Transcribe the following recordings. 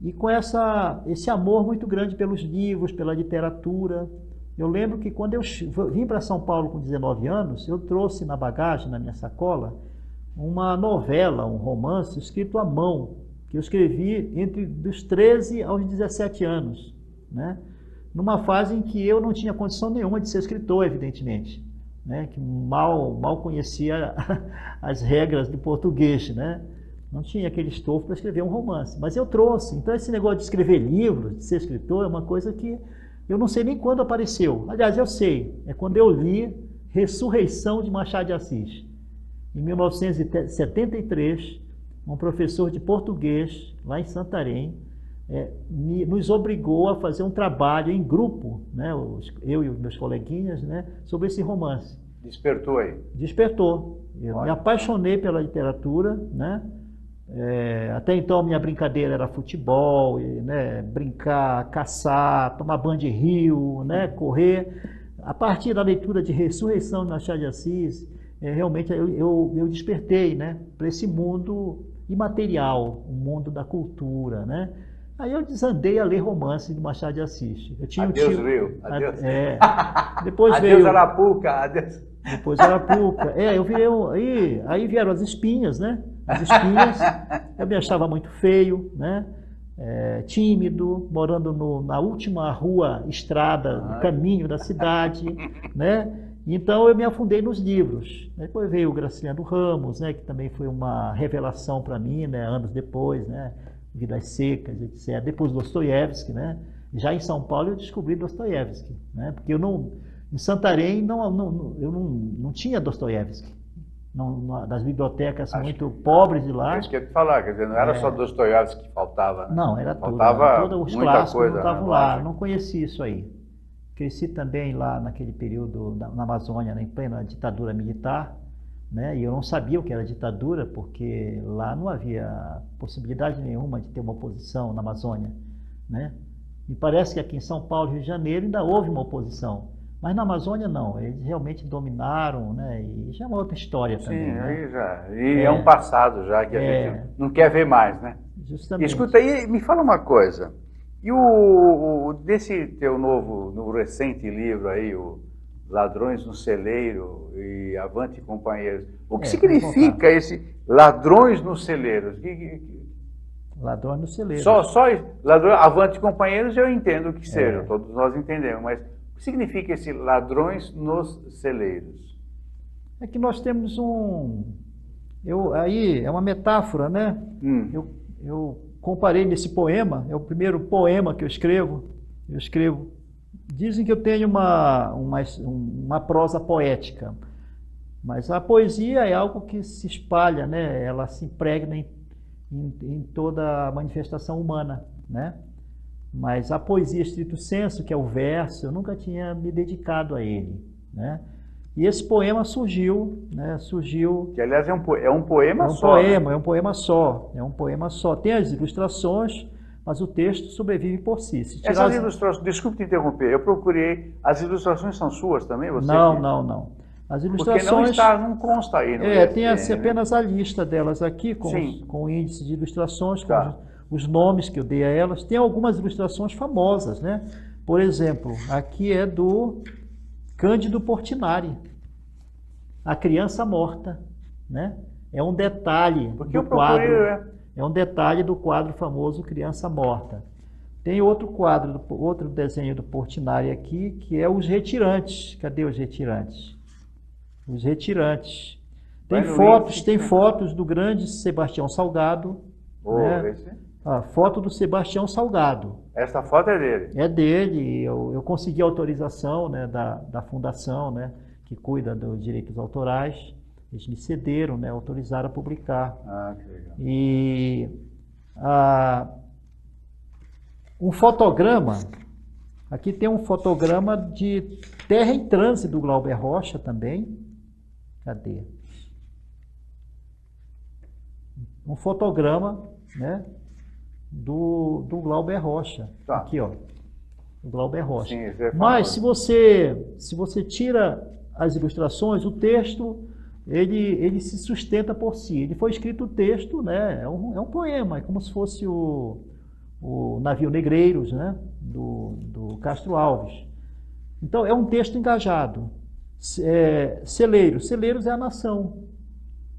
e com esse amor muito grande pelos livros, pela literatura. Eu lembro que quando eu vim para São Paulo com 19 anos, eu trouxe na bagagem, na minha sacola, uma novela, um romance escrito à mão, que eu escrevi entre dos 13 aos 17 anos, né? Numa fase em que eu não tinha condição nenhuma de ser escritor, evidentemente, né? Que mal conhecia as regras do português, né? Não tinha aquele estofo para escrever um romance, mas eu trouxe. Então esse negócio de escrever livros, de ser escritor, é uma coisa que eu não sei nem quando apareceu. Aliás, eu sei, é quando eu li Ressurreição de Machado de Assis. Em 1973, um professor de português, lá em Santarém, nos obrigou a fazer um trabalho em grupo, né, eu e os meus coleguinhas, né, sobre esse romance. Despertou aí? Despertou. Eu me apaixonei pela literatura, né? Até então a minha brincadeira era futebol, né, brincar, caçar, tomar banho de rio, né, correr. A partir da leitura de Ressurreição de Machado de Assis, realmente eu despertei, né, para esse mundo imaterial, o mundo da cultura, né? Aí eu desandei a ler romances do Machado de Assis. Eu tinha adeus, Rio. Adeus. Depois adeus, veio Arapuca. Adeus. Depois Arapuca. Eu virei aí vieram as espinhas, né? As espinhas. Eu me achava muito feio, né? Tímido, morando na última rua, estrada, no caminho da cidade, né? Então eu me afundei nos livros. Depois veio o Graciliano Ramos, né? Que também foi uma revelação para mim, né? Anos depois, né? Vidas Secas, etc. Depois Dostoiévski, né? Já em São Paulo eu descobri Dostoiévski, né? Porque em Santarém eu não tinha Dostoiévski. Das bibliotecas muito pobres de lá. É isso que eu ia te falar, quer dizer, não era só Dostoiévski que faltava, né? Não, era tudo. Faltava Todos os muita clássicos coisa, não estavam né? lá. Eu não conheci isso aí. Cresci também lá naquele período na Amazônia, em plena ditadura militar, né? E eu não sabia o que era ditadura, porque lá não havia possibilidade nenhuma de ter uma oposição na Amazônia, né? Me parece que aqui em São Paulo, Rio de Janeiro, ainda houve uma oposição, mas na Amazônia não, eles realmente dominaram, né? E já é uma outra história também. Sim, né? aí já. E é um passado já que a gente não quer ver mais, né? Justamente. Escuta aí, me fala uma coisa. E desse teu no recente livro aí, o Ladrões no Celeiro e Avante Companheiros, o que significa esse Ladrões no Celeiro? Ladrões no Celeiro. Só ladrões, Avante Companheiros eu entendo que seja, todos nós entendemos, mas o que significa esse Ladrões nos Celeiros? É que nós temos aí é uma metáfora, né? Eu comparei nesse poema, é o primeiro poema que eu escrevo. Dizem que eu tenho uma prosa poética, mas a poesia é algo que se espalha, né? Ela se impregna em toda a manifestação humana, né? Mas a poesia estrito sensu, que é o verso, eu nunca tinha me dedicado a ele, né? E esse poema surgiu, né? Que aliás é um poema só. É um poema só. É um poema só. Tem as ilustrações, mas o texto sobrevive por si. Essas ilustrações, desculpe te interromper, eu procurei. As ilustrações são suas também? Não. As ilustrações. Porque não consta aí. Tem apenas a lista delas aqui, com o índice de ilustrações, com os nomes que eu dei a elas. Tem algumas ilustrações famosas, né? Por exemplo, aqui é do Cândido Portinari, A Criança Morta, né? É um detalhe do quadro. É um detalhe do quadro famoso Criança Morta. Tem outro quadro, outro desenho do Portinari aqui, que é Os Retirantes. Cadê os Retirantes? Os Retirantes. Tem fotos do grande Sebastião Salgado. Né? A foto do Sebastião Salgado. Essa foto é dele? É dele. Eu consegui a autorização, né, da fundação, né, que cuida dos direitos autorais. Eles me cederam, né, autorizaram a publicar. Que legal. E um fotograma, aqui tem um fotograma de Terra em Transe do Glauber Rocha também. Cadê? Um fotograma, né, do Glauber Rocha. Aqui, ó. Do Glauber Rocha. Sim, mas se você tira as ilustrações, o texto ele se sustenta por si. Ele foi escrito o texto, né? É um poema, é como se fosse o o navio Negreiros, né? do Castro Alves. Então, é um texto engajado. Celeiros é a nação.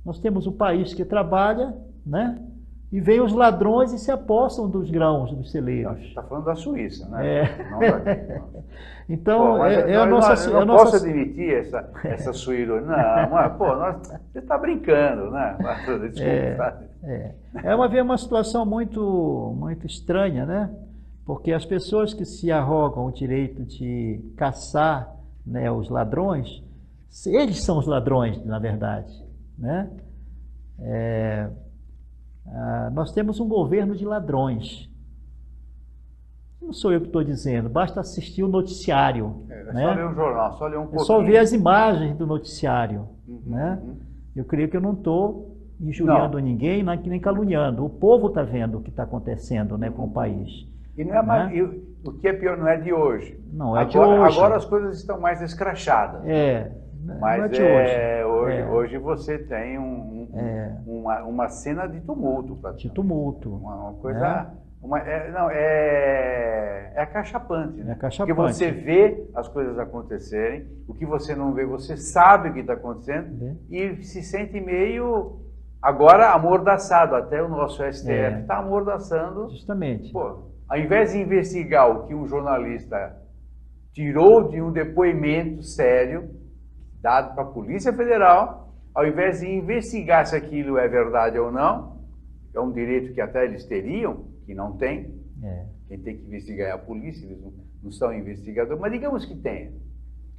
Nós temos o país que trabalha, né? E vem os ladrões e se apossam dos grãos dos celeiros. Está falando da Suíça, né? Não daqui. Então, pô, a nossa... Eu não posso admitir essa suíra. Não, mas, pô, você está brincando, né? Desculpa. É uma situação muito, muito estranha, né? Porque as pessoas que se arrogam o direito de caçar, né, os ladrões, eles são os ladrões, na verdade, né? Nós temos um governo de ladrões. Não sou eu que estou dizendo, basta assistir o noticiário. Né? Só ler um jornal, só ler um pouquinho. É só ver as imagens do noticiário. Né? Eu creio que eu não estou injuriando ninguém, nem caluniando. O povo está vendo o que está acontecendo, né, com o país. E não é mais, o que é pior não é de hoje. Não é de hoje. Agora as coisas estão mais escrachadas. Mas não é de hoje. Hoje você tem uma cena de tumulto. De tumulto. Uma coisa... É acachapante. Né? É acachapante. Porque você vê as coisas acontecerem, o que você não vê, você sabe o que está acontecendo e se sente meio, agora, amordaçado. Até o nosso STF está amordaçando. Justamente. Pô, ao invés de investigar o que um jornalista tirou de um depoimento sério, dado para a Polícia Federal, ao invés de investigar se aquilo é verdade ou não, é um direito que até eles teriam, que não tem. Quem tem que investigar é a polícia, eles não são investigadores, mas digamos que tenha.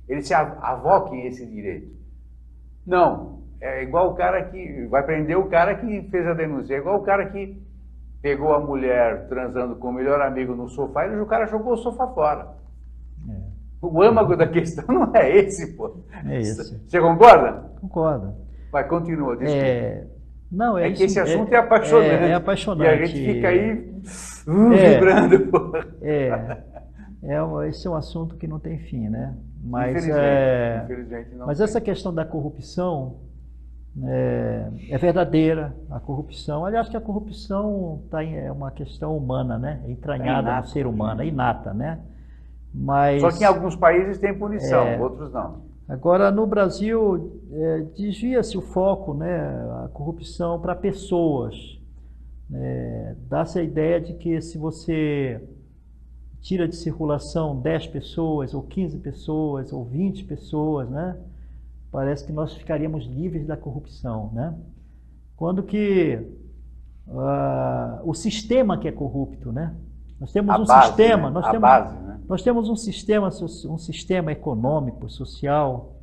Eles se avoquem esse direito. Não, é igual o cara que vai prender o cara que fez a denúncia, é igual o cara que pegou a mulher transando com o melhor amigo no sofá e o cara jogou o sofá fora. O âmago da questão não é esse, pô. É esse. Você concorda? Concordo. Vai, continua, desculpa. Não, que esse assunto é apaixonante. É apaixonante. E a gente fica aí vibrando. Esse é um assunto que não tem fim, né? Mas, infelizmente não mas tem. essa questão da corrupção é verdadeira. A corrupção, aliás, que a corrupção é uma questão humana, né? É entranhada no ser humano, é inata, né? Mas, só que em alguns países tem punição, outros não. Agora, no Brasil, desvia-se o foco, né, a corrupção para pessoas. Dá-se a ideia de que se você tira de circulação 10 pessoas, ou 15 pessoas, ou 20 pessoas, né, parece que nós ficaríamos livres da corrupção. Né? Quando que o sistema que é corrupto, né? Nós temos sistema, né? Nós temos um sistema econômico, social,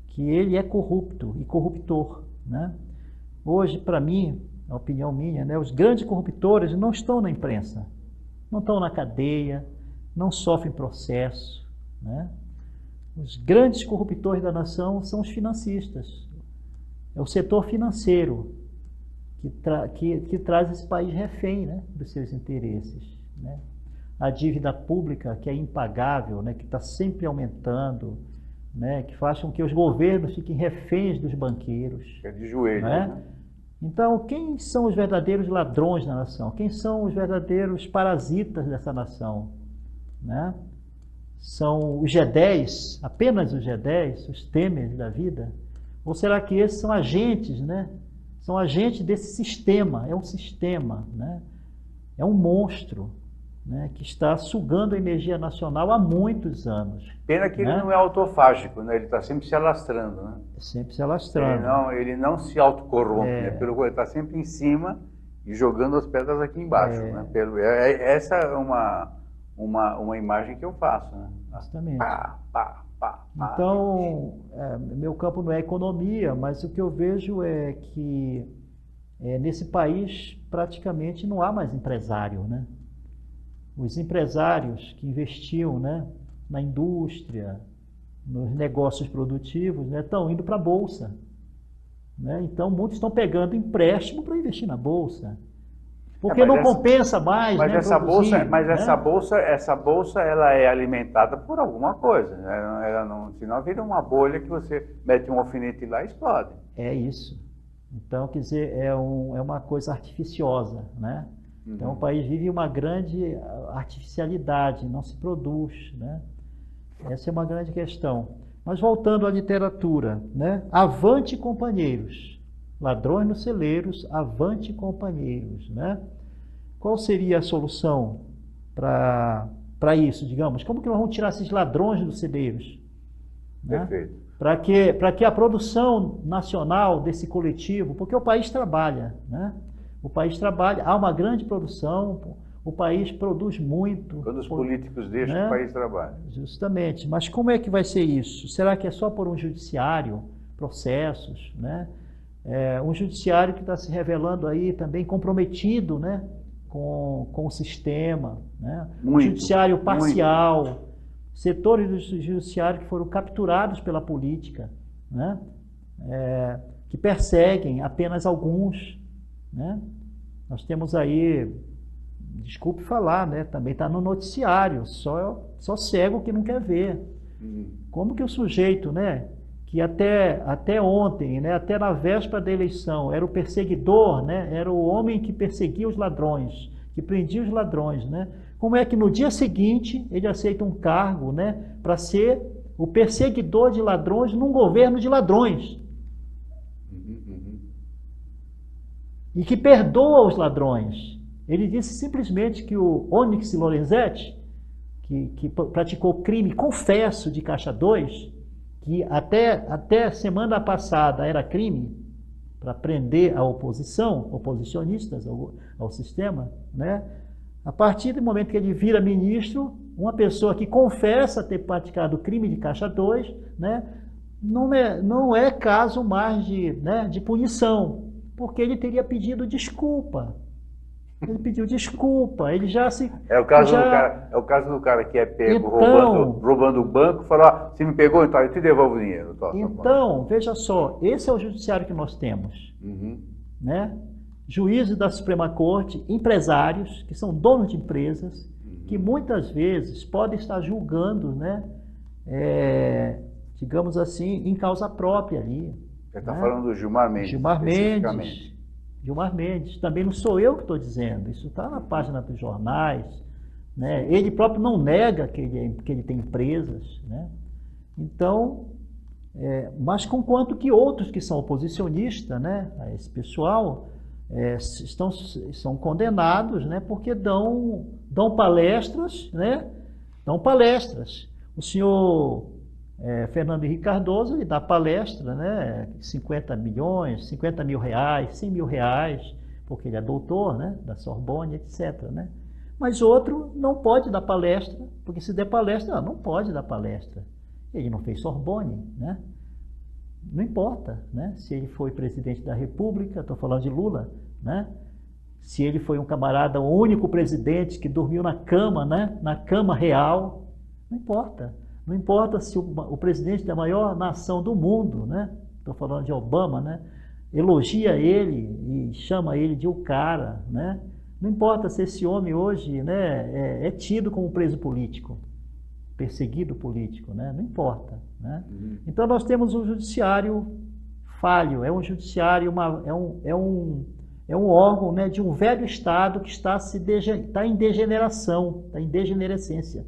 que ele é corrupto e corruptor, né? Hoje, para mim, a opinião minha, né, os grandes corruptores não estão na imprensa, não estão na cadeia, não sofrem processo, né? Os grandes corruptores da nação são os financistas. É o setor financeiro que traz esse país refém, né, dos seus interesses. Né? A dívida pública, que é impagável, né, que está sempre aumentando, né, que faz com que os governos fiquem reféns dos banqueiros. É de joelho. Né? Então, quem são os verdadeiros ladrões da nação? Quem são os verdadeiros parasitas dessa nação? Né? São os G10, apenas os G10, os Temers da vida? Ou será que esses são agentes, né? São agentes desse sistema, é um sistema, né? É um monstro, né, que está sugando a energia nacional há muitos anos. Pena que ele não é autofágico, né? Ele está sempre se alastrando. Né? Sempre se alastrando. Ele não se autocorrompe, né? Pelo ele está sempre em cima e jogando as pedras aqui embaixo. Né? Essa é uma imagem que eu faço. Né? Justamente. Pá. Então, meu campo não é economia, mas o que eu vejo é que nesse país praticamente não há mais empresário, né? Os empresários que investiam, né, na indústria, nos negócios produtivos, né, estão indo para a Bolsa. Né? Então, muitos estão pegando empréstimo para investir na Bolsa. Porque não compensa mais, mas né, essa produzir, bolsa, mas né? essa bolsa ela é alimentada por alguma coisa. Né? Senão vira uma bolha que você mete um alfinete lá e explode. É isso. Então, quer dizer, é uma coisa artificiosa, né? Então o país vive uma grande artificialidade, não se produz, né? Essa é uma grande questão. Mas voltando à literatura, né? Avante, companheiros. Ladrões nos celeiros, avante, companheiros, né? Qual seria a solução para isso, digamos? Como que nós vamos tirar esses ladrões dos celeiros? Né? Perfeito. Para que a produção nacional desse coletivo, porque o país trabalha, né? O país trabalha, há uma grande produção, o país produz muito. Quando os políticos deixam, né? O país trabalha. Justamente. Mas como é que vai ser isso? Será que é só por um judiciário, processos, né? Um judiciário que está se revelando aí também comprometido, né? Com o sistema, né? Um judiciário parcial, setores do judiciário que foram capturados pela política, né? Que perseguem apenas alguns, né? Nós temos aí, desculpe falar, né? Também está no noticiário, só cego que não quer ver. Como que o sujeito, né? Que até ontem, né? Até na véspera da eleição, era o perseguidor, né? Era o homem que perseguia os ladrões, que prendia os ladrões, né? Como é que no dia seguinte ele aceita um cargo, né? Para ser o perseguidor de ladrões num governo de ladrões? E que perdoa os ladrões. Ele disse simplesmente que o Onyx Lorenzetti, que praticou crime, confesso, de Caixa 2, que até semana passada era crime para prender a oposição, oposicionistas ao sistema, né? A partir do momento que ele vira ministro, uma pessoa que confessa ter praticado crime de Caixa 2, né? Não é caso mais de punição, porque ele teria pedido desculpa. Ele pediu desculpa, ele já se... É o caso do cara que é pego roubando o banco, falar, se me pegou, então eu te devolvo o dinheiro. Então, veja só, esse é o judiciário que nós temos. Né? Juízes da Suprema Corte, empresários, que são donos de empresas, que muitas vezes podem estar julgando, né? Digamos assim, em causa própria ali. Você está falando do Gilmar Mendes. Gilmar Mendes, também não sou eu que estou dizendo, isso está na página dos jornais, né? Ele próprio não nega que ele tem empresas, né? Então, mas conquanto que outros que são oposicionistas, né, a esse pessoal, são condenados, né, porque dão palestras, né? Dão palestras. O senhor Fernando Henrique Cardoso, ele dá palestra, né, 50 milhões, 50 mil reais, 100 mil reais, porque ele é doutor, né, da Sorbonne, etc. Né? Mas outro não pode dar palestra, porque se der palestra, não pode dar palestra. Ele não fez Sorbonne, né? Não importa, né? Se ele foi presidente da República, estou falando de Lula, né? Se ele foi um camarada, o único presidente que dormiu na cama, né? Na cama real, não importa. Não importa se o presidente da maior nação do mundo, né? Estou falando de Obama, né? Elogia ele e chama ele de o cara, né? Não importa se esse homem hoje, né, é tido como preso político, perseguido político, né? Não importa, né? Então nós temos um judiciário falho, é um judiciário, é um órgão, né, de um velho Estado que está em degeneração, está em degenerescência.